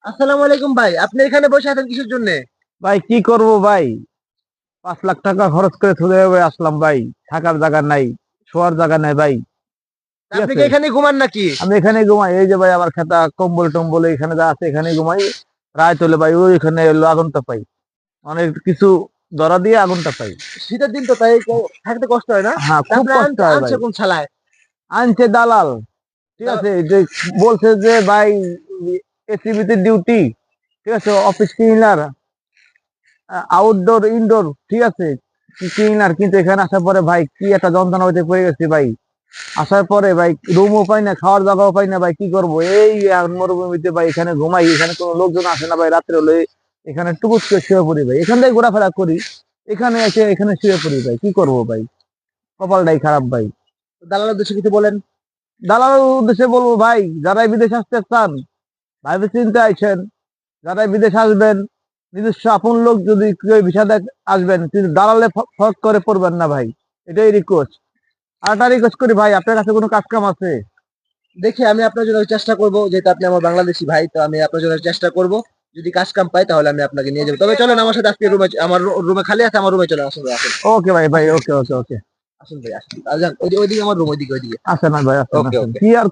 আসসালামু আলাইকুম ভাই, আপনি এখানে বসে আছেন কিসের জন্য? ভাই কি করব ভাই, 5 লাখ টাকা খরচ করে চলে যাবে আসলাম ভাই। থাকার জায়গা নাই, শোয়ার জায়গা নাই ভাই। ঠিক আপনি কি আছে, এখানে ঘুমান নাকি? আমি এখানে ঘুমাই। এই যে ভাই আমার খাতা কম্বল টম্বল এখানে যা আছে এখানে ঘুমাই। রাত হলে ভাই ওইখানে এলো আগুনটা পাই, অনেক কিছু ধরা দিয়ে আগুনটা পাই। শীতের দিন তো তাই থাকতে কষ্ট হয় না? হ্যাঁ, তা খুব আপনি কষ্ট হয় আনছে ভাই। কোন শালায়? আনছে দালাল, ঠিক আছে, যে বলছে যে ভাই এসিবিতে ডিউটি, ঠিক আছে, অফিস ক্লিনার, আউটডোর ইনডোর, ঠিক আছে, ক্লিনার। কিন্তু এখানে আসার পরে ভাই কি একটা যন্ত্রণা হইতে পড়ে গেছে ভাই। আসার পরে ভাই রুমও পাই না, খাওয়ার জায়গাও পাই না ভাই, কি করবো এই এখন মরুভূমিতে ভাই। এখানে ঘুমাই, এখানে কোনো লোকজন আসে না ভাই। রাত্রে হলে এখানে টুকুস করে শুয়ে পড়ি ভাই, এখান থেকে ঘোরাফেরা করি, এখানে এসে এখানে শুয়ে পড়ি ভাই। কি করবো ভাই, কপালটাই খারাপ ভাই। দালালের উদ্দেশ্যে কিছু বলেন। দালালের উদ্দেশ্যে বলবো ভাই, যারাই বিদেশ আসতে চান ভাইবে চিন্তা আইছেন। যারাই বিদেশ আসবেন, নিজস্ব আপন লোক যদি কেউ ভিসা দেয় আসবেন, কিন্তু দালালে ফক করে পড়বেন না ভাই। এটাই রিকোয়েস্ট। আর একটা রিকোয়েস্ট করি ভাই, আপনার কাছে কোনো কাজ কাম আছে? দেখি আমি আপনার জন্য চেষ্টা করব, যেহেতু আপনি আমার বাংলাদেশি ভাই, তো আমি আপনার জন্য চেষ্টা করব। যদি কাজ কাম পাই তাহলে আমি আপনাকে নিয়ে যাবো। তবে চলেন আমার সাথে আজকে রুমে, আমার রুমে খালি আছে, আমার রুমে চলে আসুন ভাই, আসুন। ওকে ভাই, ভাই আসুন, ওকে ওকে ওকে। আসুন ভাই, আসুন। আর যান, ওইদিকে আমার রুম, ওইদিকে ওইদিকে। আসেন না ভাই, আসেন ওকে আসেন, ওকে। কি আর